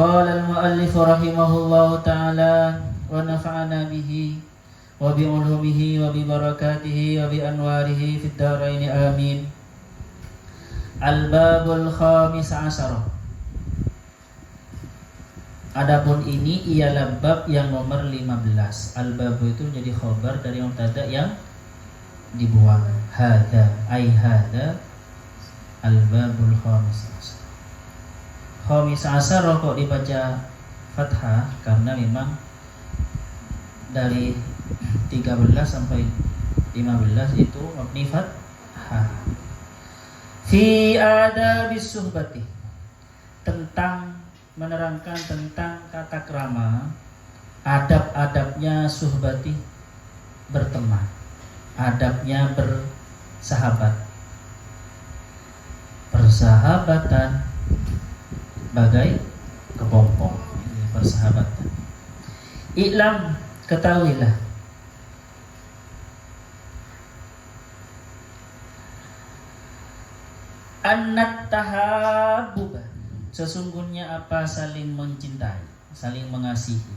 Qala al-muallif rahimahullahu ta'ala wa nafa'ana bihi wa bi ulumihi wa bi barakatihi wa bi anwarihi fid dharain amin. Al-babul khamis asyara. Adapun ini ialah bab yang nomor 15. Al-babu itu menjadi khabar dari mubtada yang dibuang. Hadza ai hadza al-babul khamis asyara. Khamis asyara kok dibaca fathah karena memang dari 13 sampai 15 itu mabni fathah. Fi adabis suhbati, tentang menerangkan tentang tata krama, adab-adabnya suhbati, berteman, adabnya bersahabat, persahabatan bagai kepompong, persahabatan. Iklam, ketahuilah, annat tahabbub, sesungguhnya apa saling mencintai, saling mengasihi,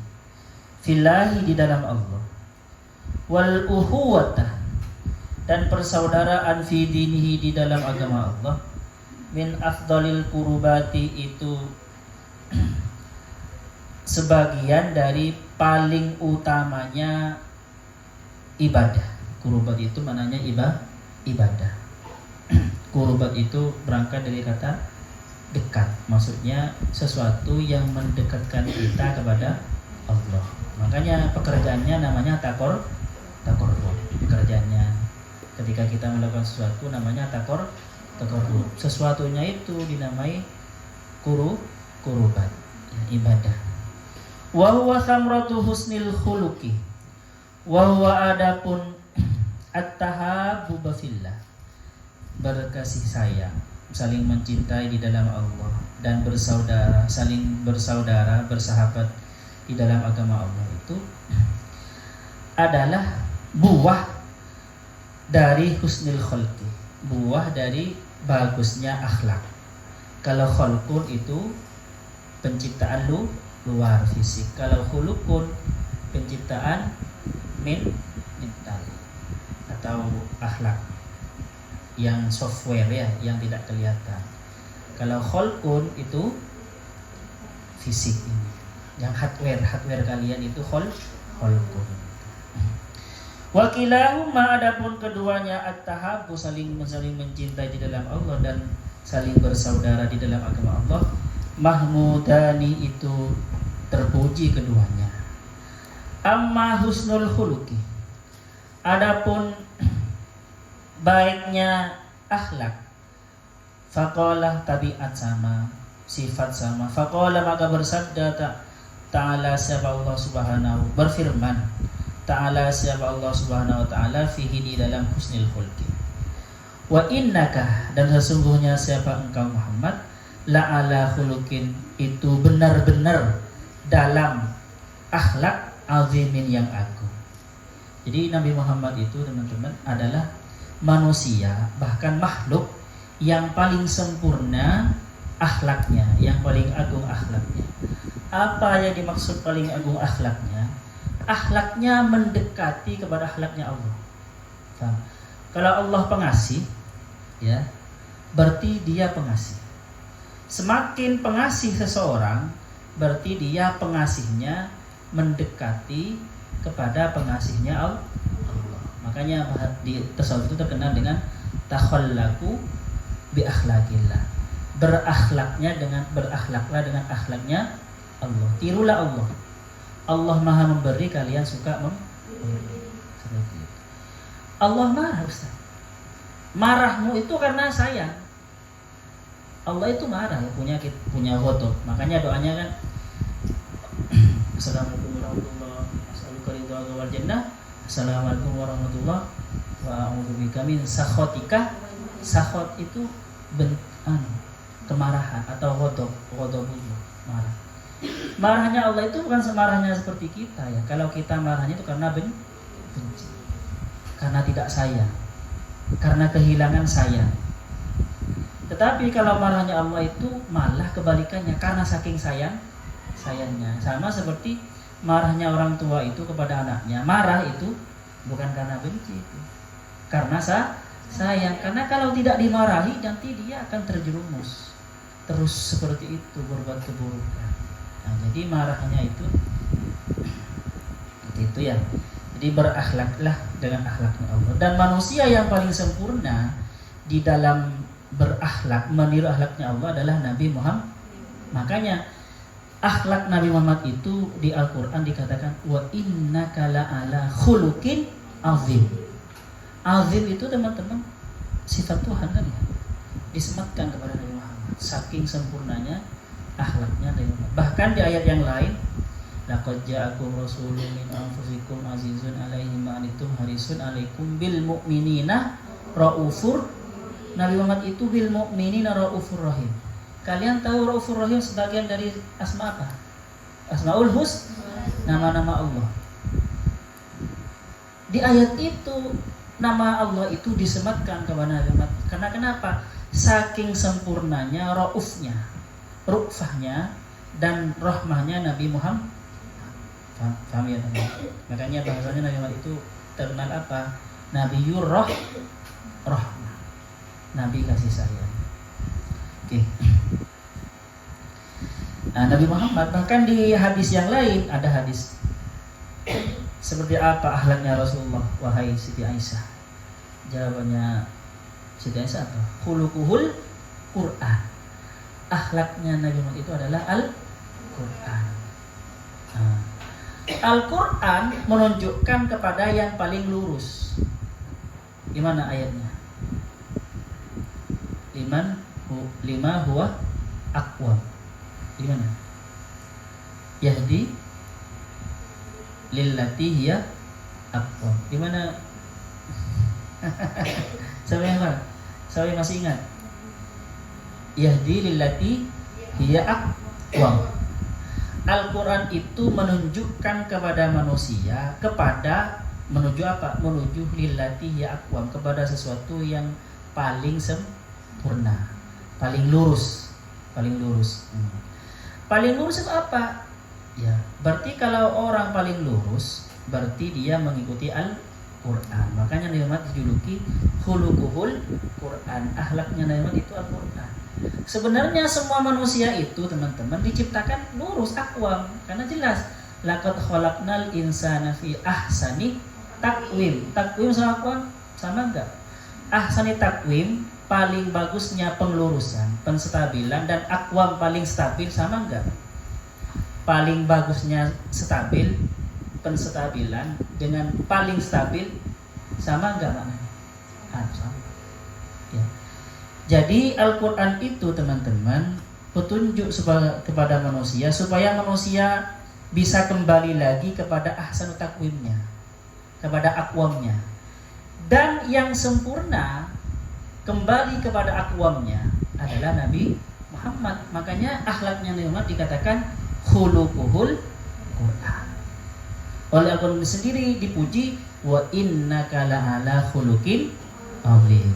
fillahi di dalam Allah, wal uhuwatah, dan persaudaraan fi dinihi di dalam agama Allah, min afdalil kurubati, itu sebagian dari paling utamanya ibadah. Kurubat itu maknanya ibadah. Kurubat itu berangkat dari kata dekat, maksudnya sesuatu yang mendekatkan kita kepada Allah. Makanya pekerjaannya namanya takorbun. Pekerjaannya ketika kita melakukan sesuatu namanya takorbun. Sesuatunya itu dinamai kurubat, ya, ibadah. Wa huwa samratu husnil khuluqi, wa huwa adapun at-tahabbub fillah, berkasih sayang, saling mencintai di dalam Allah, dan bersaudara, saling bersaudara, bersahabat di dalam agama Allah, itu adalah buah dari husnil khulqi, buah dari bagusnya akhlak. Kalau khulqun itu penciptaan luar fisik, kalau khuluqun penciptaan mental atau akhlak yang software, ya, yang tidak kelihatan. Kalau khulqun itu fisik ini, yang hardware kalian itu khulqun. Wakilahuma, adapun keduanya at-tahabbu, saling mencintai di dalam Allah dan saling bersaudara di dalam agama Allah, mahmudani, itu terpuji keduanya. Amma husnul khuluqi, adapun baiknya akhlak, faqala, tabiat sama, sifat sama, faqala, maka bersabda ta'ala, siapa Allah subhanahu, berfirman ta'ala, siapa Allah subhanahu wa ta'ala, fihi, di dalam husnul khuluqi, wa innaka, dan sesungguhnya siapa engkau Muhammad, la'ala khuluqin, itu benar-benar dalam akhlak azimin, yang agung. Jadi Nabi Muhammad itu, teman-teman, adalah manusia, bahkan makhluk yang paling sempurna akhlaknya, yang paling agung akhlaknya. Apa yang dimaksud paling agung akhlaknya? Akhlaknya mendekati kepada akhlaknya Allah. Faham? Kalau Allah pengasih, ya, berarti dia pengasih. Semakin pengasih seseorang, berarti dia pengasihnya mendekati kepada pengasihnya Allah. Makanya di tasawuf itu terkenal dengan takhallaqu bi akhlaqillah. Berakhlaklah dengan akhlaknya Allah. Tirulah Allah. Allah Maha memberi, kalian suka memberi. Allah marah, Ustaz. Marahmu itu karena sayang. Allah itu marah, ya, punya foto. Makanya doanya kan Assalamualaikum warahmatullahi wabarakatuh. Assalamualaikum warahmatullahi wabarakatuh. Sakhotika. Sakhot itu kemarahan atau ghadab marah. Marahnya Allah itu bukan semarahnya seperti kita, ya. Kalau kita marahnya itu karena benci, karena tidak sayang, karena kehilangan sayang. Tetapi kalau marahnya Allah itu malah kebalikannya, karena saking sayangnya. sayangnya. Sama seperti marahnya orang tua itu kepada anaknya. Marah itu bukan karena benci, itu karena sayang. Karena kalau tidak dimarahi nanti dia akan terjerumus terus seperti itu berbuat keburukan. Nah, jadi marahnya itu ya. Jadi berakhlaklah dengan akhlaknya Allah. Dan manusia yang paling sempurna di dalam berakhlak, meniru akhlaknya Allah adalah Nabi Muhammad. Makanya akhlak Nabi Muhammad itu di Al-Quran dikatakan wa innaka la'ala khuluqin azim. Azim itu teman-teman sifat Tuhan kan ya, disematkan kepada Nabi Muhammad. Saking sempurnanya akhlaknya Nabi Muhammad. Bahkan di ayat yang lain, laqad ja'akum rasulun min anfusikum azizun 'alaihi ma anittum harisun 'alaikum bil mu'minina raufur. Nabi Muhammad itu bil mu'minina raufur rahim. Kalian tahu Raufur Rahim sebagian dari asma apa? Asmaul Husna, nama-nama Allah. Di ayat itu nama Allah itu disematkan kepada Nabi Muhammad. Karena kenapa? Saking sempurnanya raufnya, rufahnya dan rahmahnya Nabi Muhammad. Paham ya teman? Makanya bahasanya Nabi Muhammad itu terkenal apa? Nabiyur rahmah. Nabi kasih sayang. Oke. Nah, Nabi Muhammad bahkan di hadis yang lain ada hadis seperti apa akhlaknya Rasulullah, wahai Siti Aisyah? Jawabannya Siti Aisyah apa? Khuluquhul Quran. Akhlaknya Nabi Muhammad itu adalah Al-Quran. Nah, Al-Quran menunjukkan kepada yang paling lurus. Gimana ayatnya? Lima huwa aqwam. Gimana? Yahdi lillati hiya aqwam. Gimana? Siapa yang masih ingat? Yahdi lillati hiya aqwam. Al-Quran itu menunjukkan kepada manusia menuju apa? Menuju lillati hiya aqwam, kepada sesuatu yang paling sempurna, paling lurus. Paling lurus itu apa? Ya, berarti kalau orang paling lurus berarti dia mengikuti Al-Quran. Makanya Nabi Muhammad dijuluki khuluquhul Quran. Akhlaknya Nabi Muhammad itu Al-Quran. Sebenarnya semua manusia itu teman-teman diciptakan lurus, aqwam. Karena jelas laqad khalaqnal insana fi ahsani taqwim. Taqwim sama aqwam sama enggak? Ahsani taqwim paling bagusnya pengelurusan, penstabilan, dan aqwam paling stabil sama enggak? Paling bagusnya stabil, penstabilan dengan paling stabil sama enggak maknanya? Sama. Ya. Jadi Al-Quran itu teman-teman petunjuk kepada manusia supaya manusia bisa kembali lagi kepada ahsanu takwimnya, kepada aqwamnya. Dan yang sempurna kembali kepada aqwamnya adalah Nabi Muhammad. Makanya akhlaknya Nabi Muhammad dikatakan khuluquhul Quran. Oleh Al-Quran sendiri dipuji wa innaka la'ala khuluqin azim.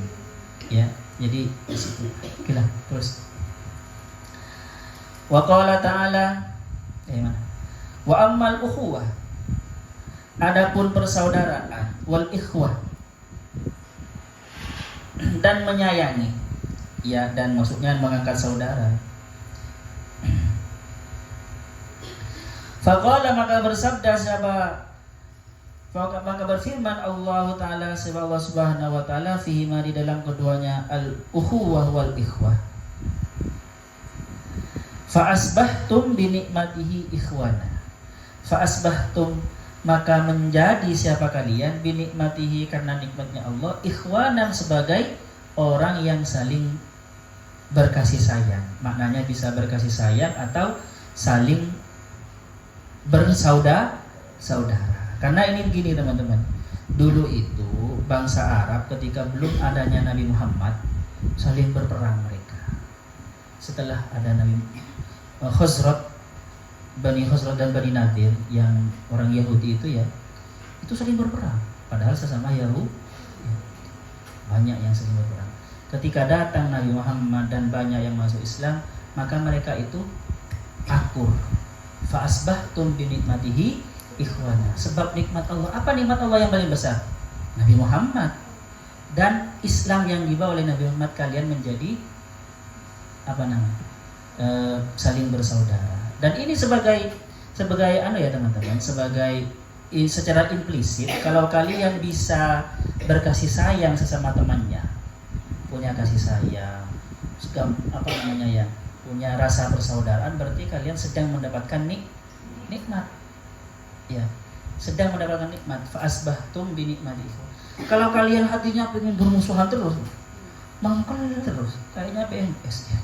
Ya, jadi di situ. Oke lah, terus. Wa qala ta'ala wa ammal ukhuwah, adapun persaudaraan, wal ikhwah, dan menyayangi, ya, dan maksudnya mengangkat saudara. Faqala, maka bersabda maka berfirman Allah Ta'ala sebab Allah Subhanahu wa Ta'ala fihi ma, di dalam keduanya al-ukhuwah wal ikhwah. Fa asbahtum bi nikmatihi ikhwana. Fa asbahtum, maka menjadi siapa kalian bi nikmatihi, karena nikmatnya Allah, ikhwanan, sebagai orang yang saling berkasih sayang. Maknanya bisa berkasih sayang atau saling bersaudara. Karena ini begini teman-teman, dulu itu bangsa Arab ketika belum adanya Nabi Muhammad saling berperang mereka. Setelah ada Nabi Bani Khazraj dan Bani Nadir yang orang Yahudi itu, ya, itu saling berperang. Padahal sesama Yahudi banyak yang saling berperang. Ketika datang Nabi Muhammad dan banyak yang masuk Islam, maka mereka itu akur, fa asbahtum bi nikmatihi ikhwana. Sebab nikmat Allah, apa nikmat Allah yang paling besar? Nabi Muhammad. Dan Islam yang dibawa oleh Nabi Muhammad, kalian menjadi saling bersaudara. Dan ini sebagai ya teman-teman, sebagai secara implisit, kalau kalian bisa berkasih sayang sesama temannya, punya kasih sayang, punya rasa persaudaraan, berarti kalian sedang mendapatkan nikmat. Ya, sedang mendapatkan nikmat. Fa asbahtum bi nikmatihi. Kalau kalian hatinya pengen bermusuhan terus, mangkel terus, kayaknya PNS ya.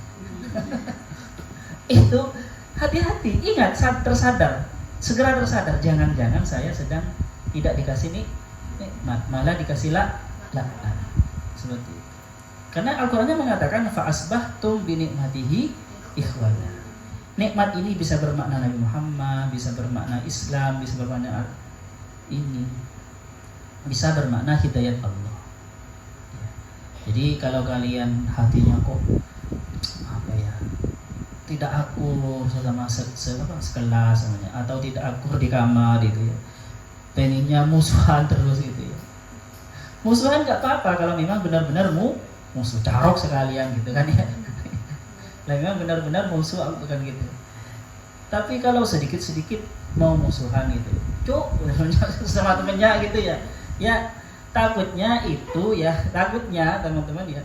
Itu hati-hati, ingat, segera tersadar, jangan-jangan saya sedang tidak dikasih nikmat, malah dikasih laknat. Seperti itu. Karena Al-Qur'annya mengatakan fa asbahtum bi nikmatihi ikhwana. Nikmat ini bisa bermakna Nabi Muhammad, bisa bermakna Islam, bisa bermakna ini, bisa bermakna hidayat Allah. Ya. Jadi kalau kalian hatinya kok tidak akur sama sekelas namanya, atau tidak akur di kamar gitu ya, pengennya musuhan terus gitu ya. Musuhan nggak apa-apa kalau memang benar-benar musuh, carok sekalian gitu kan ya. Lah memang benar-benar musuh bukan gitu. Tapi kalau sedikit-sedikit mau musuhan gitu, sama temennya gitu ya. Ya takutnya teman-teman ya,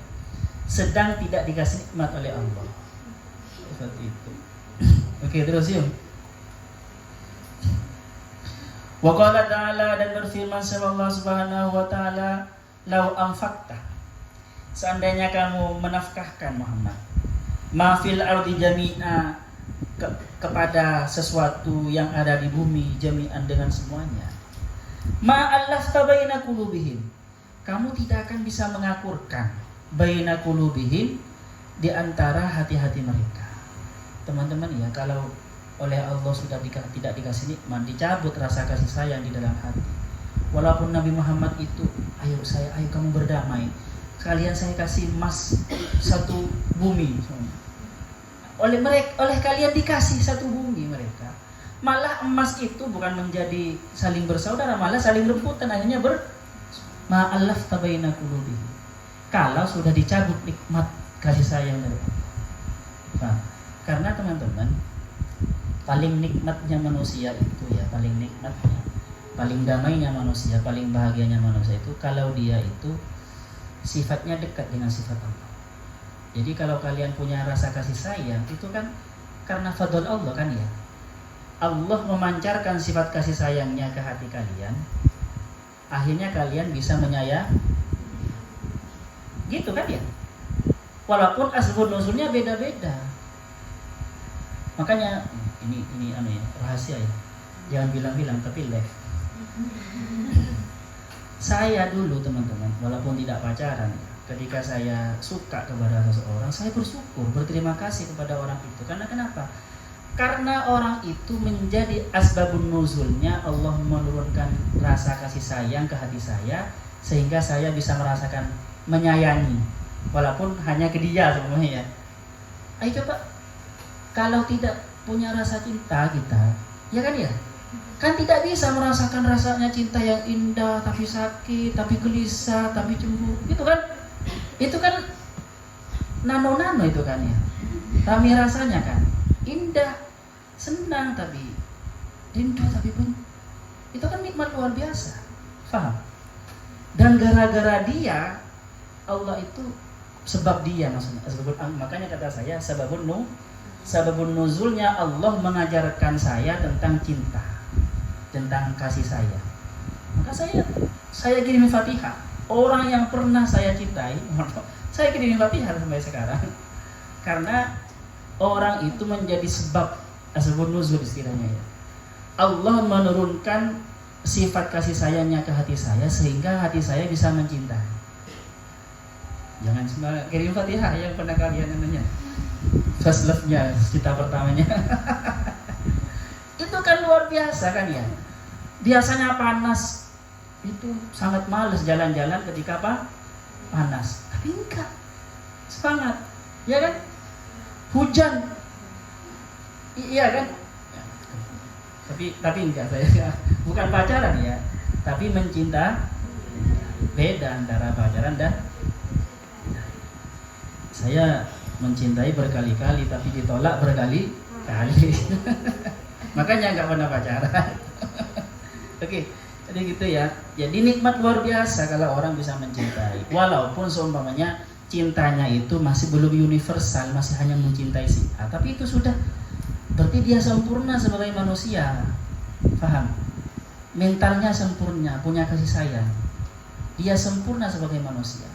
sedang tidak dikasih nikmat oleh Allah. Seperti itu. Oke, terus yuk. Wa qala ta'ala, dan berfirman Allah Subhanahu wa ta'ala, lau anfaqta, seandainya kamu menafkahkan Muhammad, ma fil ardi jami'a, kepada sesuatu yang ada di bumi jami'an dengan semuanya, ma allafta baina qulubihim, kamu tidak akan bisa mengakurkan baina qulubihim, di antara hati-hati mereka. Teman-teman ya, kalau oleh Allah sudah tidak dikasih nikmat, dicabut rasa kasih sayang di dalam hati. Walaupun Nabi Muhammad itu, ayo kamu berdamai, kalian saya kasih emas satu bumi, oleh kalian dikasih satu bumi mereka, malah emas itu bukan menjadi saling bersaudara, malah saling rebutan, akhirnya ma'allaf tabaina qulubi. Kalau sudah dicabut nikmat kasih sayang dari Allah. Nah, karena teman-teman, paling nikmatnya manusia itu ya, paling damainya manusia, paling bahagianya manusia itu kalau dia itu sifatnya dekat dengan sifat Allah. Jadi kalau kalian punya rasa kasih sayang, itu kan karena fadl Allah kan ya. Allah memancarkan sifat kasih sayangnya ke hati kalian, akhirnya kalian bisa menyayang. Gitu kan ya. Walaupun asbab nuzulnya beda-beda. Makanya ini rahasia ya. Jangan bilang-bilang, tapi live. Saya dulu teman-teman, walaupun tidak pacaran, ketika saya suka kepada seseorang, saya bersyukur, berterima kasih kepada orang itu. Karena kenapa? Karena orang itu menjadi asbabun nuzulnya, Allah menurunkan rasa kasih sayang ke hati saya, sehingga saya bisa merasakan menyayangi, walaupun hanya ke dia semuanya ya. Ayo coba, kalau tidak punya rasa cinta kita, ya kan ya, kan tidak bisa merasakan rasanya cinta yang indah, tapi sakit, tapi gelisah, tapi cemburu. Itu kan nano itu kan ya. Kami rasanya kan indah, senang, tapi rindu, tapi itu kan nikmat luar biasa. Paham? Dan gara-gara dia, Allah itu sebab dia maksudnya. Makanya kata saya sababun nuzulnya Allah mengajarkan saya tentang cinta, tentang kasih sayang. Maka saya kirim Fatihah. Orang yang pernah saya cintai, saya kirim Fatihah sampai sekarang. Karena orang itu menjadi sebab asbabun nuzul istilahnya ya. Allah menurunkan sifat kasih sayangnya ke hati saya, sehingga hati saya bisa mencintai. Jangan sembarang kirim Fatihah yang pernah kalian namanya first love-nya, cinta pertamanya. Itu kan luar biasa kan ya. Biasanya panas itu sangat malas jalan-jalan ketika panas. Tapi enggak, semangat, ya kan? Hujan, iya kan? Tapi enggak, saya bukan pacaran ya, tapi mencinta. Beda antara pacaran dan saya mencintai berkali-kali tapi ditolak berkali-kali. Makanya nggak pernah pacaran. Oke, jadi gitu ya. Jadi nikmat luar biasa kalau orang bisa mencintai. Walaupun seumpamanya cintanya itu masih belum universal, masih hanya mencintai si A, tapi itu sudah berarti dia sempurna sebagai manusia. Paham? Mentalnya sempurna, punya kasih sayang. Dia sempurna sebagai manusia.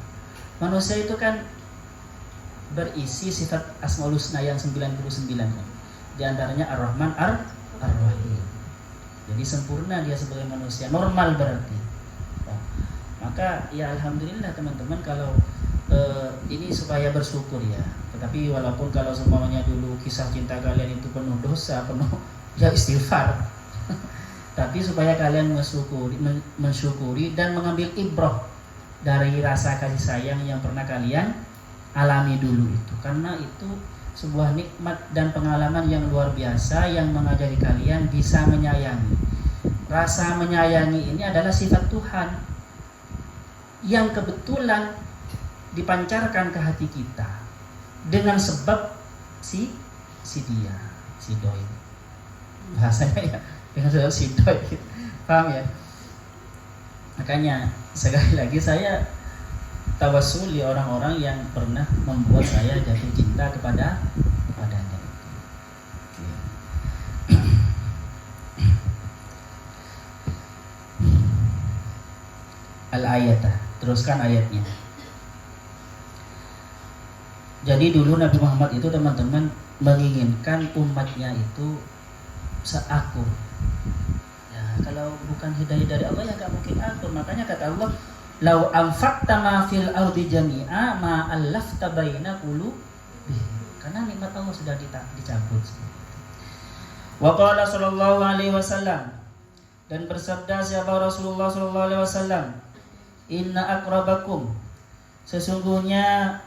Manusia itu kan berisi sifat Asmaul Husna yang 99. Di antaranya Ar-Rahman, Ar-Rahim. Jadi sempurna dia sebagai manusia, normal berarti. Nah, maka ya alhamdulillah teman-teman kalau ini supaya bersyukur ya. Tetapi walaupun kalau semuanya dulu kisah cinta kalian itu penuh dosa, penuh ya istighfar. Tapi supaya kalian mensyukuri dan mengambil ibrah dari rasa kasih sayang yang pernah kalian alami dulu itu. Karena itu sebuah nikmat dan pengalaman yang luar biasa yang mengajari kalian bisa menyayangi. Rasa menyayangi ini adalah sifat Tuhan yang kebetulan dipancarkan ke hati kita dengan sebab si dia, si doi. Bahasanya ya dengan sebab si doi. Paham ya? Makanya sekali lagi saya tawasuli orang-orang yang pernah membuat saya jatuh cinta kepadanya. Al-ayatah, teruskan ayatnya. Jadi dulu Nabi Muhammad itu teman-teman menginginkan umatnya itu seakur. Ya, kalau bukan hidayah dari Allah ya gak mungkin akur. Makanya kata Allah, "Lau anfaqta ma fil ardi jami'a ma allafta baina qulubihim." Karena nikmat Allah sudah dicabut. Wa qala sallallahu alaihi wasallam, dan bersabda siapa Rasulullah sallallahu alaihi wasallam, "Inna akrabakum," sesungguhnya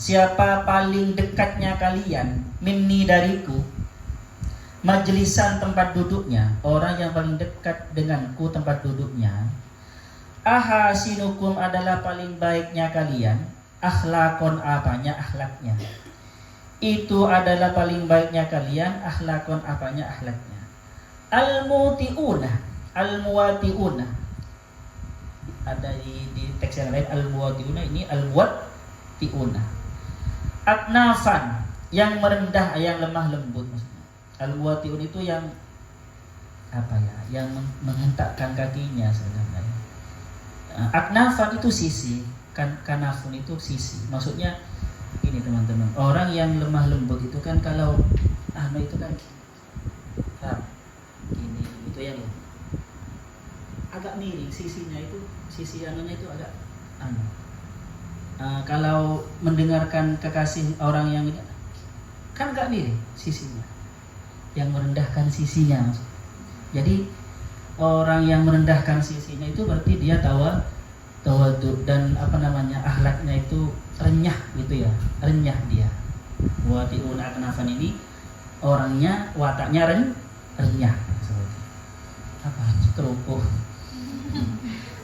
siapa paling dekatnya kalian, minni dariku, majlisan tempat duduknya, orang yang paling dekat denganku tempat duduknya, ahasinukum adalah paling baiknya kalian, akhlakon apanya akhlaknya, itu adalah paling baiknya kalian, akhlakon apanya akhlaknya, al-muti'una, al-muwati'una, ada di teks yang lain al-muwati'una, ini al-muwati'una, aknafan yang merendah, yang lemah lembut maksudnya. Al-muwati'un itu yang apa ya, yang menghentakkan kakinya sebenarnya. Aknafan itu sisi, kanafun itu sisi. Maksudnya ini teman-teman, orang yang lemah lembut itu kan kalau itu kan ini itu yang agak miring sisinya itu, sisi anunya itu agak kalau mendengarkan kekasih orang yang kan agak miring sisinya, yang merendahkan sisinya. Jadi orang yang merendahkan sisinya itu berarti dia tawadu dan akhlaknya itu renyah gitu ya, renyah dia. Wati'un aknafan ini orangnya wataknya renyah. Apa kerupuk?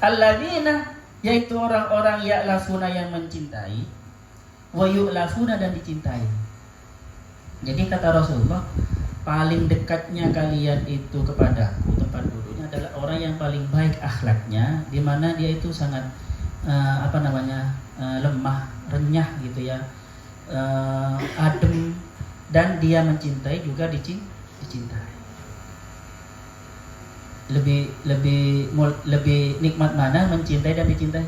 Alladzina, yaitu orang-orang ya'lafuna yang mencintai, wa yu'lafuna dan dicintai. Jadi kata Rasulullah, paling dekatnya kalian itu kepadaku tempat duduknya adalah orang yang paling baik akhlaknya, di mana dia itu sangat lemah, renyah gitu ya, adem, dan dia mencintai juga dicintai. Lebih nikmat mana, mencintai dan dicintai?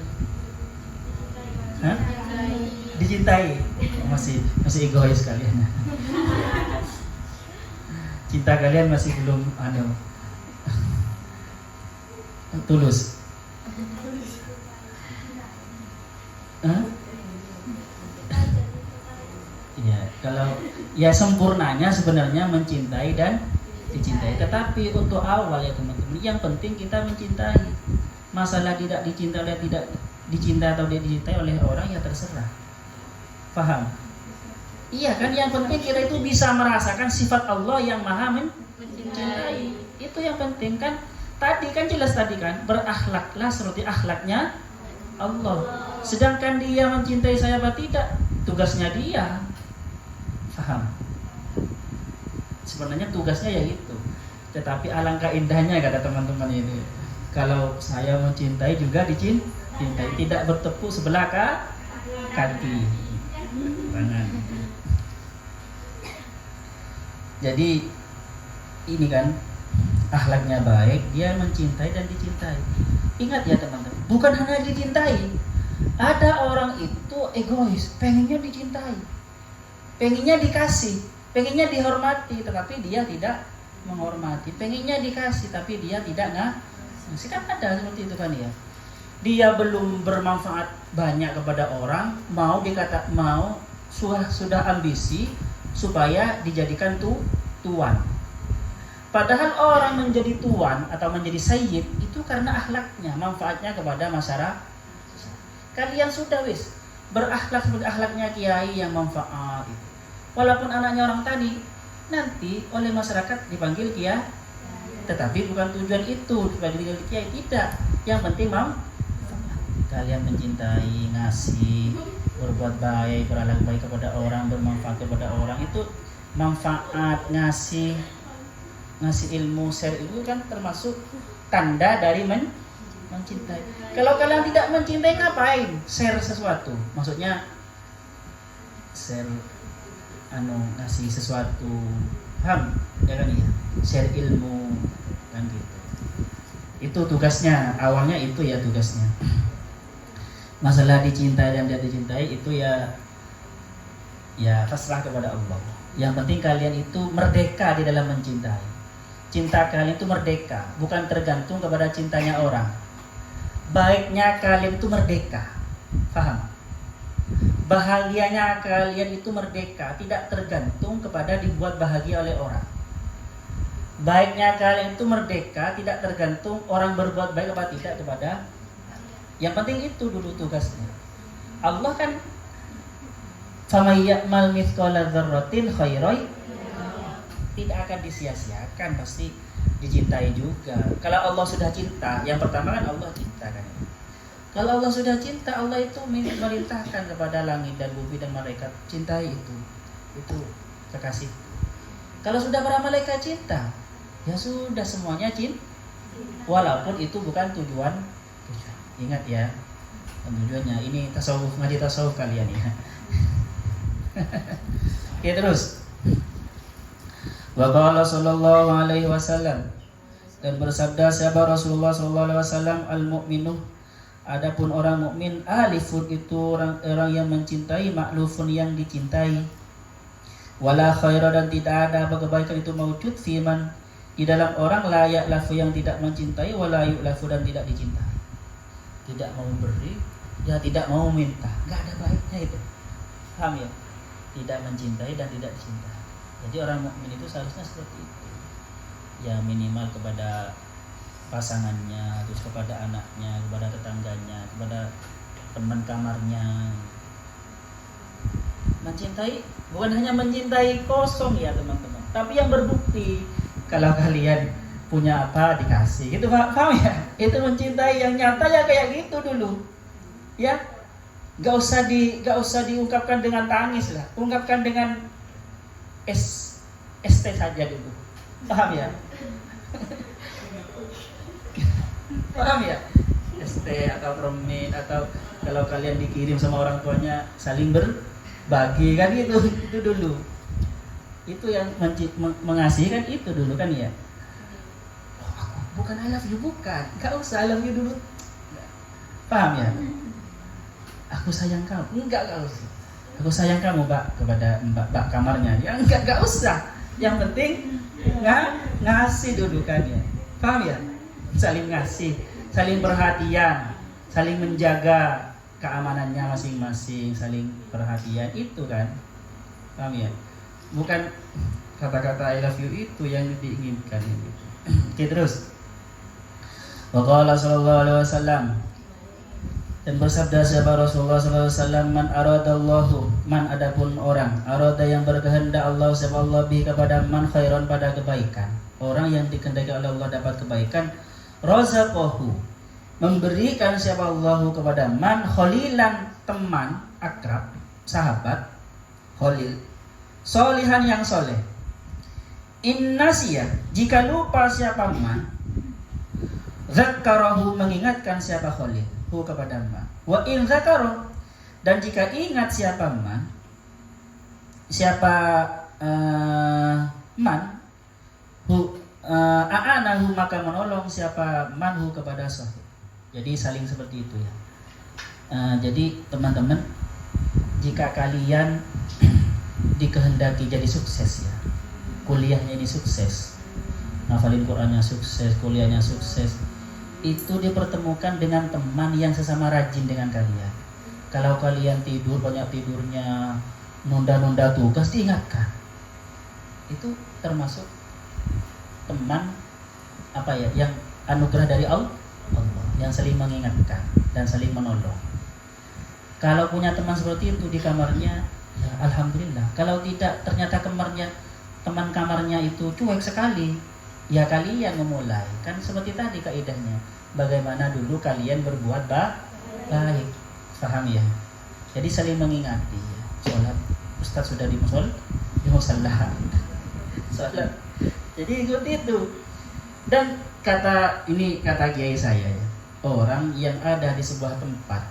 Hah? Dicintai. Masih egois kalian. Cinta kalian masih belum tulus. Ya, kalau ya sempurnanya sebenarnya mencintai dan dicintai. Tetapi untuk awal ya teman-teman, yang penting kita mencintai. Masalah tidak dicintai oleh tidak dicintai atau tidak dicintai oleh orang ya terserah. Paham? Iya kan, yang penting kita itu bisa merasakan sifat Allah yang maha mencintai. Itu yang penting kan. Tadi kan jelas tadi kan, berakhlaklah seperti akhlaknya Allah. Sedangkan dia mencintai saya apa tidak, tugasnya dia. Paham? Sebenarnya tugasnya ya itu. Tetapi alangkah indahnya kata teman-teman ini, kalau saya mencintai juga dicintai, tidak bertepuk sebelah kaki tangan. Jadi ini kan akhlaknya baik, dia mencintai dan dicintai. Ingat ya teman-teman, bukan hanya dicintai. Ada orang itu egois, pengennya dicintai, pengennya dikasih, pengennya dihormati, tetapi dia tidak menghormati. Pengennya dikasih, tapi dia tidak ngasih. Kan ada seperti itu kan ya. Dia belum bermanfaat banyak kepada orang, mau sudah ambisi supaya dijadikan tuan. Padahal orang menjadi tuan atau menjadi sayyid itu karena akhlaknya, manfaatnya kepada masyarakat. Kalian sudah berakhlak seperti akhlaknya kiai yang manfaat. Walaupun anaknya orang tadi, nanti oleh masyarakat dipanggil kiai, tetapi bukan tujuan itu dipanggil kiai, tidak. Yang penting kalian mencintai, ngasih, berbuat baik, berakhlak baik kepada orang, bermanfaat kepada orang, itu manfaat, ngasih ilmu, share itu kan termasuk tanda dari mencintai. Kalau kalian tidak mencintai, ngapain share sesuatu? Maksudnya share ngasih sesuatu, paham ya kan ya? Share ilmu kan gitu. Itu tugasnya, awalnya itu ya tugasnya. Masalah dicintai dan tidak dicintai itu ya terserah kepada Allah. Yang penting kalian itu merdeka di dalam mencintai. Cinta kalian itu merdeka, bukan tergantung kepada cintanya orang. Baiknya kalian itu merdeka, paham? Bahagianya kalian itu merdeka, tidak tergantung kepada dibuat bahagia oleh orang. Baiknya kalian itu merdeka, tidak tergantung orang berbuat baik apa tidak kepada. Yang penting itu dulu tugasnya. Allah kan faman ya'mal mithqala dzarratin khairan, tidak akan disia-siakan, pasti dicintai juga. Kalau Allah sudah cinta, yang pertama kan Allah cinta kan. Kalau Allah sudah cinta, Allah itu memerintahkan kepada langit dan bumi dan malaikat, cintai itu kekasih. Kalau sudah para malaikat cinta, ya sudah semuanya cinta. Walaupun itu bukan tujuan. Ingat ya, tujuannya ini tasawuf, ngaji tasawuf kalian ya. Oke, terus. Wa qala sallallahu alaihi wasallam, dan bersabda sahabat Rasulullah sallallahu alaihi wasallam, al-mu'minu, adapun orang mukmin, alifun itu orang yang mencintai, ma'lufun yang dicintai. Wala khaira, dan tidak ada kebaikan itu mawjud fiman, di dalam orang layak lafu yang tidak mencintai, wala yu'lafu, dan tidak dicintai. Tidak mau memberi, ya tidak mau minta, enggak ada baiknya itu. Paham ya? Tidak mencintai dan tidak dicintai. Jadi orang mukmin itu seharusnya seperti itu. Ya minimal kepada pasangannya, terus kepada anaknya, kepada tetangganya, kepada teman kamarnya. Mencintai bukan hanya mencintai kosong ya teman-teman, tapi yang berbukti. Kalau kalian punya apa dikasih, gitu paham ya? Itu mencintai yang nyata ya kayak gitu dulu, ya. Gak usah diungkapkan dengan tangis lah, ungkapkan dengan ST saja dulu, paham ya? Paham ya? ST atau permen, atau kalau kalian dikirim sama orang tuanya saling berbagi kan, itu dulu. Itu yang mengasihi kan, itu dulu kan ya. Bukan I love you, bukan. Gak usah I love you dulu. Paham ya? Aku sayang kamu. Enggak usah. Aku sayang kamu, Mbak, kepada Mbak kamarnya. Ya enggak usah. Yang penting ngasih dulu kan ya. Paham ya? Saling ngasih, saling perhatian, saling menjaga keamanannya masing-masing, saling perhatian, itu kan. Paham ya? Bukan kata-kata I love you itu yang diinginkan ini. Oke, terus. Wa qala sallallahu alaihi wasallam, Dan bersabda sahabat Rasulullah SAW, man adapun orang, arada yang berkehendak Allah subhanahu Allah bihi kepada man khairan pada kebaikan. Orang yang dikehendaki oleh Allah dapat kebaikan, razaqahu, memberikan siapa Allah kepada man khalilan, teman, akrab, sahabat, khalil, solihan yang soleh. Innasiya, jika lupa siapa man, zakarahu, mengingatkan siapa khalil, hu kepada man. Wa in zakaroh, dan jika ingat siapa man, siapa man, hu a'anahu, maka menolong siapa man hu kepada sahib. Jadi saling seperti itu ya. Jadi teman-teman, jika kalian dikehendaki jadi sukses ya, kuliahnya ini sukses, ngafalin Qurannya sukses, kuliahnya sukses, itu dipertemukan dengan teman yang sesama rajin dengan kalian. Kalau kalian tidur, banyak tidurnya, nunda-nunda tugas, diingatkan. Itu termasuk teman apa ya, yang anugerah dari Allah, yang saling mengingatkan dan saling menolong. Kalau punya teman seperti itu di kamarnya, ya alhamdulillah. Kalau tidak, ternyata teman kamarnya itu cuek sekali, ya kalian memulai. Kan seperti tadi kaidahnya, bagaimana dulu kalian berbuat baik. Paham ya? Jadi saling mengingati ya. Sholat, Ustaz sudah di musalla. Sholat. Jadi ikut itu. Dan kata kiai saya ya, orang yang ada di sebuah tempat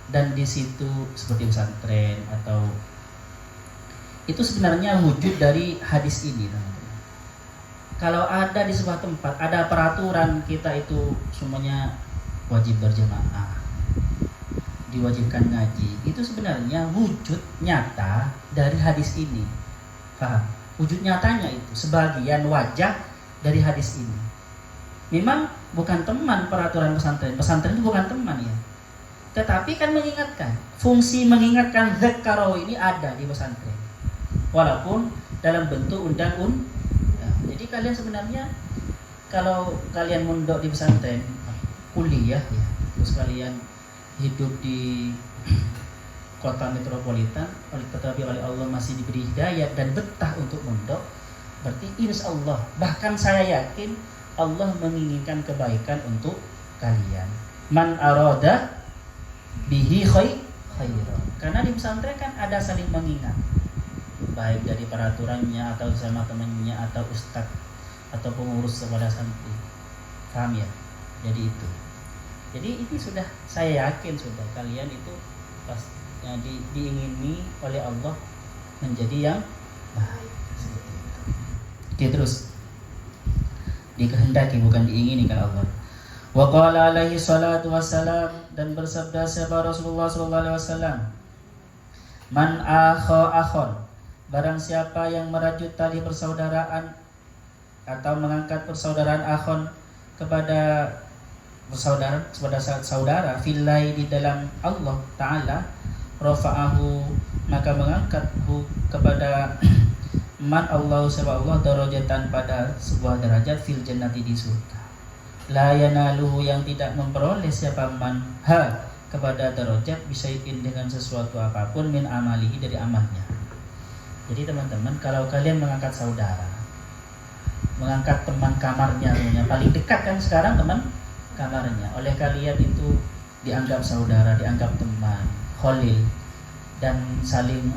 dan di situ seperti pesantren atau itu sebenarnya wujud dari hadis ini, teman-teman. Kalau ada di sebuah tempat, ada peraturan kita itu semuanya wajib berjamaah, diwajibkan ngaji, itu sebenarnya wujud nyata dari hadis ini. Paham? Wujud nyatanya itu sebagian wajah dari hadis ini. Memang bukan teman peraturan pesantren itu bukan teman ya, tetapi kan mengingatkan. Fungsi mengingatkan zakaro ini ada di pesantren, walaupun dalam bentuk undang-undang. Jadi kalian sebenarnya kalau kalian mondok di pesantren, kuliah ya, terus kalian hidup di kota metropolitan, tetapi oleh Allah masih diberi hidayah dan betah untuk mondok, berarti insya Allah, bahkan saya yakin Allah menginginkan kebaikan untuk kalian. Man arada bihi khairan. Karena di pesantren kan ada saling mengingat, baik dari peraturannya atau sama temannya atau ustadz atau pengurus kepada santri. Paham ya? Jadi itu. Jadi ini sudah, saya yakin sudah kalian itu pas diingini oleh Allah menjadi yang baik. Seperti itu. Oke, terus dikehendaki bukan diingini oleh Allah. Wa qala alaihi salatu wassalam, dan bersabda sahabat Rasulullah sallallahu alaihi wasallam, man akhon, barang siapa yang merajut tali persaudaraan atau mengangkat persaudaraan akhon kepada saudara fillahi, di dalam Allah Ta'ala, rafa'ahu, maka mengangkathu kepada man Allah subhanahu darajatan, pada sebuah derajat fil jannati, di surga. La yanaluhu, yang tidak memperoleh siapa man kepada derajat bisyai'in, dengan sesuatu apapun, min amalihi, dari amalnya. Jadi teman-teman, kalau kalian mengangkat saudara, mengangkat teman kamarnya, paling dekat kan sekarang teman kamarnya, oleh kalian itu dianggap saudara, dianggap teman, khalil, dan saling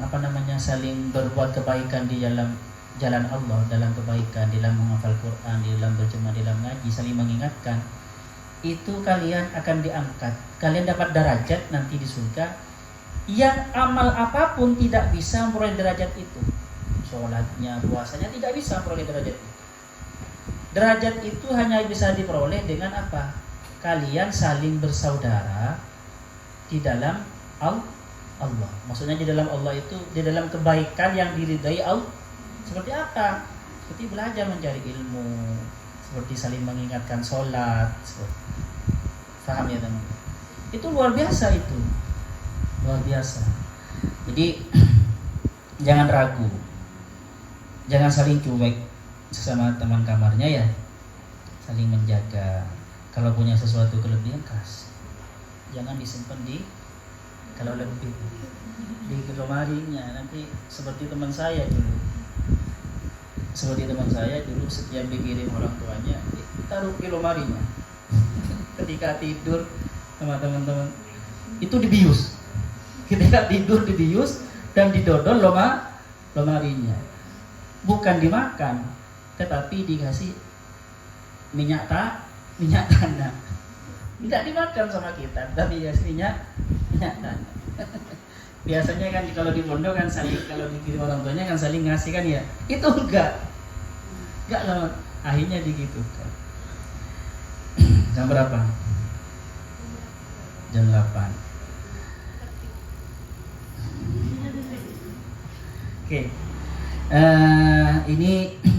saling berbuat kebaikan di dalam jalan Allah, dalam kebaikan, dalam menghafal Quran, dalam berjemaah, dalam ngaji, saling mengingatkan. Itu kalian akan diangkat, kalian dapat derajat nanti di surga yang amal apapun tidak bisa memperoleh derajat itu. Sholatnya, puasanya tidak bisa memperoleh derajat itu. Derajat itu hanya bisa diperoleh dengan apa? Kalian saling bersaudara di dalam Allah. Maksudnya di dalam Allah itu, di dalam kebaikan yang diridai Allah. Seperti apa? Seperti belajar mencari ilmu, seperti saling mengingatkan sholat. Paham ya teman-teman? Itu luar biasa itu. Luar biasa. Jadi jangan ragu. Jangan saling cuek sesama teman kamarnya ya. Saling menjaga. Kalau punya sesuatu kelebihan, kasih. Jangan disimpan di, kalau lebih di lemarinya, nanti seperti teman saya dulu. Setiap dikirim orang tuanya taruh di lemarinya. Ketika tidur sama teman-teman itu dibius. Ketika tidur dibius dan didodol lemarinya. Bukan dimakan, tetapi dikasih minyak tanah. Tidak dimakan sama kita, tapi dikasih minyak tanah. Biasanya kan kalau di pondok kan saling, kalau dikirim orang tuanya kan saling ngasih kan ya. Itu enggak lama. Akhirnya digitukan. Jam berapa? Jam 8. Oke. Ini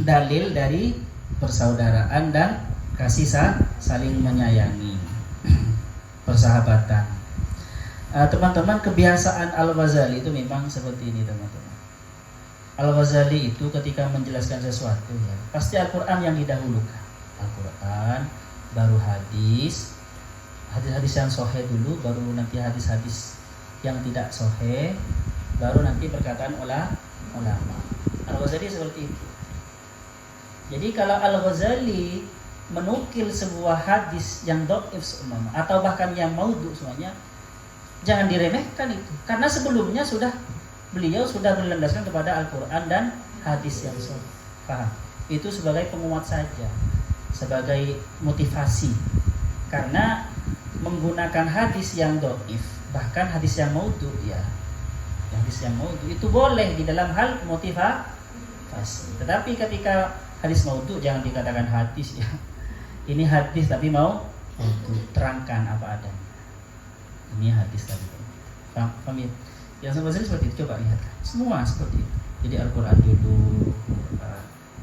dalil dari persaudaraan dan kasih saling menyayangi, persahabatan. Teman-teman, kebiasaan Al-Ghazali itu memang seperti ini, teman-teman. Al-Ghazali itu ketika menjelaskan sesuatu ya, pasti Al-Quran yang didahulukan. Al-Quran, baru hadis yang sahih dulu, baru nanti hadis-hadis yang tidak sahih, baru nanti perkataan ulama. Al-Ghazali seperti itu. Jadi kalau Al-Ghazali menukil sebuah hadis yang dhaif seumpama atau bahkan yang maudhu semuanya, jangan diremehkan itu, karena sebelumnya beliau sudah berlandaskan kepada Al-Quran dan hadis yang sahih. Paham? Itu sebagai penguat saja, sebagai motivasi. Karena menggunakan hadis yang dhaif, bahkan hadis yang maudhu ya, hadis yang maudhu itu boleh di dalam hal motivasi. Tetapi ketika hadis maudhu jangan dikatakan hadis ya. Ini hadis tapi mau terangkan apa adanya. Ini hadis tadi. Paham ya? Yang sebenarnya seperti itu, coba lihat. Semua seperti itu. Jadi Al-Quran dulu,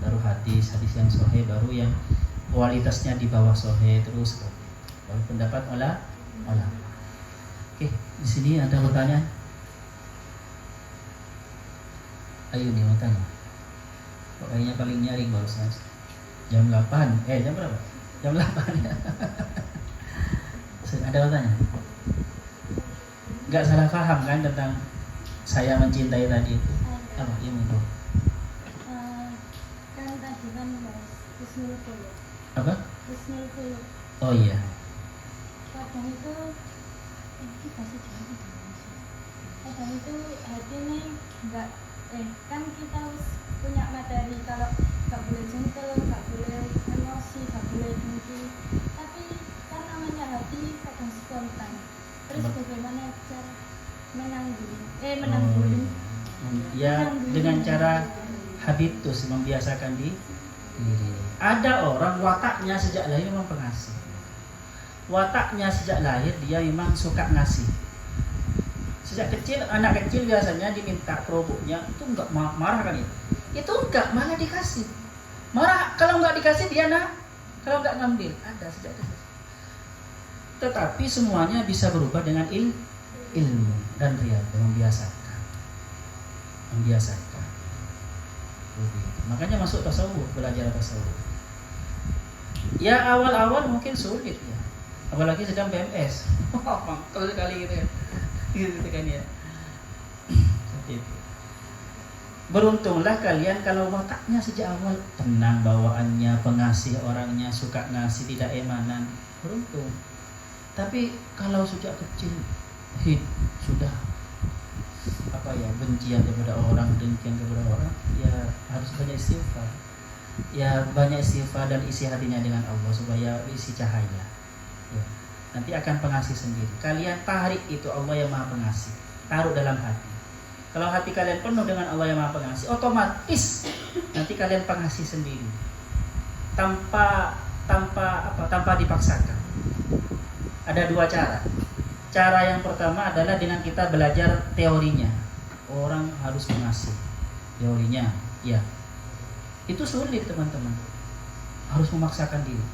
baru hadis yang sahih, baru yang kualitasnya di bawah sahih, terus baru pendapat ulama. Oke, di sini ada pertanyaan. Ayo nih mau tanya. Kayaknya paling nyaring barusan. Jam 8. Jam berapa? Jam 8. Ada pertanyaan? Enggak salah paham kan tentang saya mencintai tadi itu? Apa? Ya monggo. Kan tadi kan bahas husnul khuluq. Apa? Husnul khuluq. Oh iya. Kadang itu kadang itu hatinya enggak kan kita harus punya materi kalau enggak boleh gentle, enggak boleh emosi, enggak boleh benci. Tapi kan namanya hati kadang spontan. Terus bagaimana cara menangguling? Ya dengan cara habitus, membiasakan diri. Ada orang wataknya sejak lahir memang pengasih. Wataknya sejak lahir dia memang suka ngasih. Sejak kecil, anak kecil biasanya diminta kerupuknya itu enggak marah kan itu. Itu enggak, malah dikasih. Marah kalau enggak dikasih dia kalau enggak ngambil. Ada sejak kecil. Tetapi semuanya bisa berubah dengan ilmu dan riyadhah, membiasakan. Makanya masuk tasawuf, belajar tasawuf. Ya awal-awal mungkin sulit ya, apalagi sedang PMS. Mangkel sekali gitu ya. Gitu kan ya. Beruntunglah kalian kalau wataknya sejak awal tenang bawaannya, pengasih orangnya, suka ngasih, tidak emanan. Beruntung. Tapi kalau sejak kecil sudah bencian kepada orang, dengkian kepada orang, ya harus banyak istighfar. Ya banyak istighfar dan isi hatinya dengan Allah supaya isi cahaya. Ya. Nanti akan pengasih sendiri. Kalian tarik itu Allah yang Maha Pengasih, taruh dalam hati. Kalau hati kalian penuh dengan Allah yang Maha Pengasih, otomatis nanti kalian pengasih sendiri. Tanpa dipaksakan. Ada dua cara. Cara yang pertama adalah dengan kita belajar teorinya. Orang harus mengasih. Teorinya, ya. Itu sulit teman-teman. Harus memaksakan diri.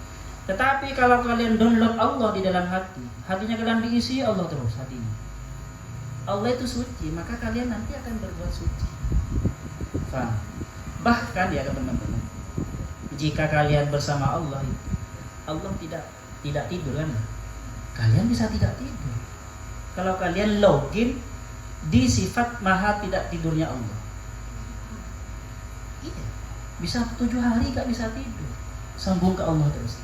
Tetapi kalau kalian download Allah di dalam hati, hatinya kalian diisi Allah terus hatinya. Allah itu suci, maka kalian nanti akan berbuat suci. Faham? Bahkan ya teman-teman, jika kalian bersama Allah itu, Allah tidak tidur kan? Kalian bisa tidak tidur. kalau kalian login di sifat maha tidak tidurnya Allah. Iya. Bisa 7 hari gak bisa tidur, sambung ke Allah terus.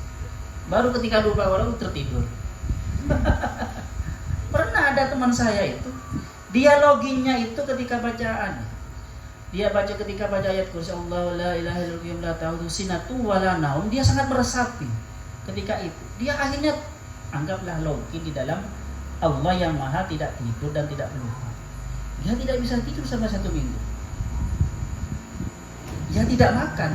Baru ketika lupa baru tertidur. Pernah ada teman saya itu, dia loginnya itu ketika bacaan. Dia baca ketika baca ayat kursi Allah la ilaha illallah la ta'udhu sinatu wala naum, dia sangat meresapi ketika itu. Dia akhirnya anggaplah login di dalam Allah yang maha tidak tidur dan tidak lupa. Dia tidak bisa tidur selama 1 minggu. Dia tidak makan.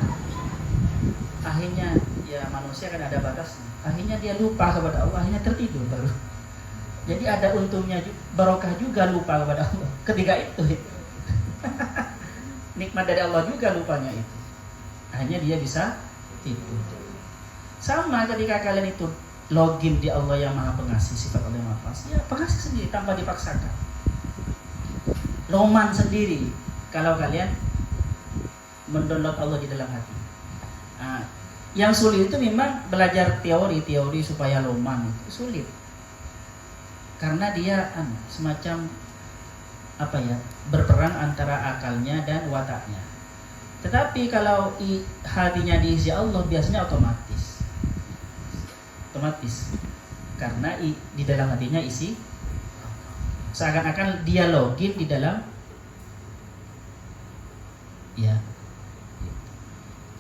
Akhirnya ya manusia kan ada batasnya. Akhirnya dia lupa kepada Allah, akhirnya tertidur baru. Jadi ada untungnya, barokah juga lupa kepada Allah ketika itu. Nikmat dari Allah juga lupanya itu. Akhirnya dia bisa tidur. Sama ketika kalian itu login di Allah yang maha pengasih, sifat Allah yang maha pengasih, ya pengasih sendiri tanpa dipaksakan. Loman sendiri kalau kalian mendownload Allah di dalam hati. Nah, yang sulit itu memang belajar teori supaya loman itu sulit. Karena dia semacam berperang antara akalnya dan wataknya. Tetapi kalau hatinya diisi Allah biasanya otomatis. Karena di dalam hatinya isi seakan-akan dia login di dalam, ya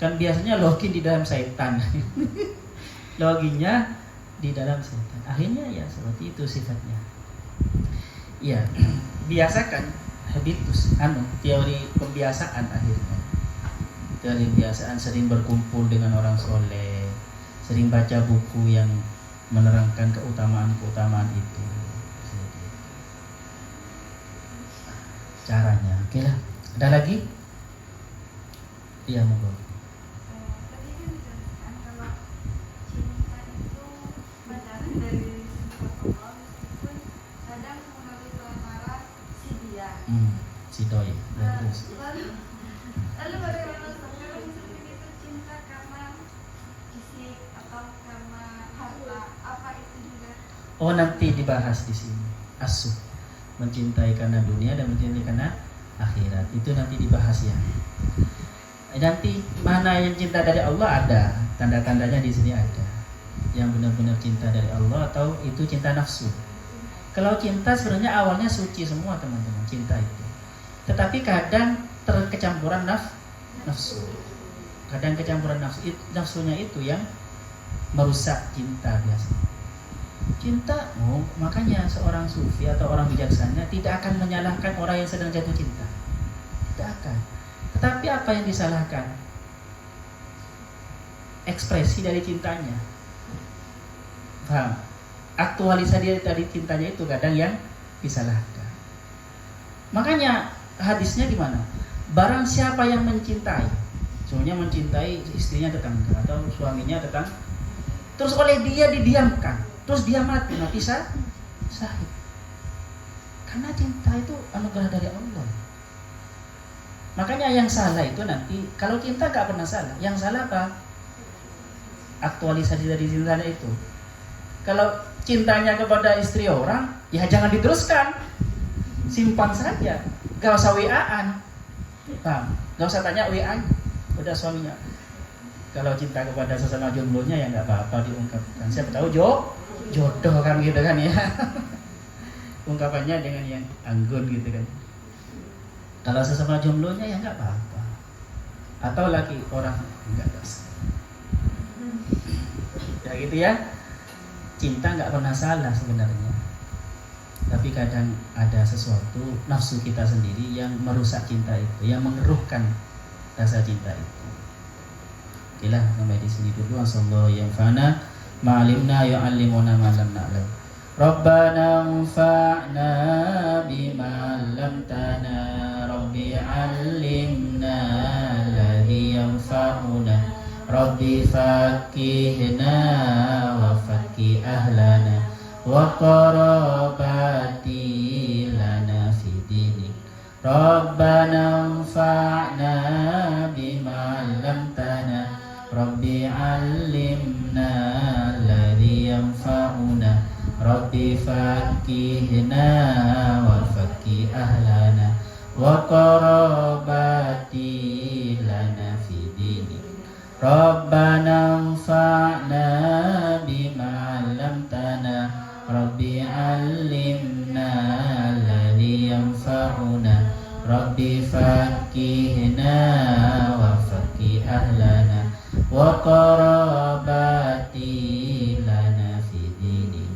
kan biasanya login di dalam setan. Loginnya di dalam setan. Akhirnya ya seperti itu sifatnya. Ya, biasakan habitus, teori pembiasaan akhirnya. Teori pembiasaan, sering berkumpul dengan orang soleh, sering baca buku yang menerangkan keutamaan itu. Caranya, oke lah. Ada lagi? Iya, monggo. Tadi kan dijelaskan kalau cinta itu pandangan dari sifat Allah, meskipun kadang mengalami lamaran si dia. Si doi. Terus. Lalu bagaimana kalau misalnya itu cinta karena fisik atau karena harta, apa itu juga? Oh, nanti dibahas di sini. Asuh, mencintai karena dunia dan mencintai karena akhirat. Itu nanti dibahas ya. Nanti mana yang cinta dari Allah ada, tanda-tandanya di sini ada. Yang benar-benar cinta dari Allah atau itu cinta nafsu. Kalau cinta sebenarnya awalnya suci semua teman-teman, cinta itu. Tetapi kadang terkecampuran nafsu. Kadang kecampuran nafsunya itu yang merusak cinta biasanya. Cinta, makanya seorang sufi atau orang bijaksana tidak akan menyalahkan orang yang sedang jatuh cinta. Tidak akan. Tetapi apa yang disalahkan? Ekspresi dari cintanya. Paham? Aktualisasi dari cintanya itu kadang yang disalahkan. Makanya hadisnya gimana? Barang siapa yang mencintai, sebenarnya mencintai istrinya tetangga atau suaminya tetangga, terus oleh dia didiamkan, terus dia mati syahid. Karena cinta itu anugerah dari Allah. Makanya yang salah itu nanti, kalau cinta gak pernah salah. Yang salah apa? Aktualisasi dari cintanya itu. Kalau cintanya kepada istri orang, ya jangan diteruskan, simpan saja, gak usah WA-an, gak usah tanya WA-nya pada suaminya. Kalau cinta kepada sesama jomblonya ya gak apa-apa diungkapkan. Siapa tahu jodoh kan gitu kan ya. Ungkapannya dengan yang anggun gitu kan. Kalau sesama jomblonya ya nggak apa-apa. Atau lagi orang nggak dosa. Ya gitu ya. Cinta nggak pernah salah sebenarnya. Tapi kadang ada sesuatu nafsu kita sendiri yang merusak cinta itu, yang mengeruhkan rasa cinta itu. Okelah, sampai di sini dulu. Sallallahu yang fana ma'alimna ya'allimuna ma lam na'lam. Rabbana anfa'na bima 'allamtana Rabbi 'allimna alladhi yanfa'una Rabbi faqihna wa faqih ahlana wa qarabati lana fi dinik Rabbana anfa'na bima 'allamtana Rabbi 'allimna alladhi yanfa'una Rabbi Rabbi fakihna wa fakih ahlana wa qarabati lana fi dini Rabbana anfa'na bima 'allamtana Rabbi 'allimna alladhi yanfa'una Rabbi fakihna wa fakih ahlana wa qarabati lana fi dini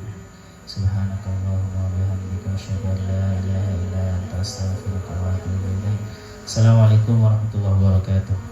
Subhanakallahumma wa bihamdika asyhadu an la ilaha illa anta astaghfiruka wa atubu ilaik. Assalamualaikum warahmatullahi wabarakatuh.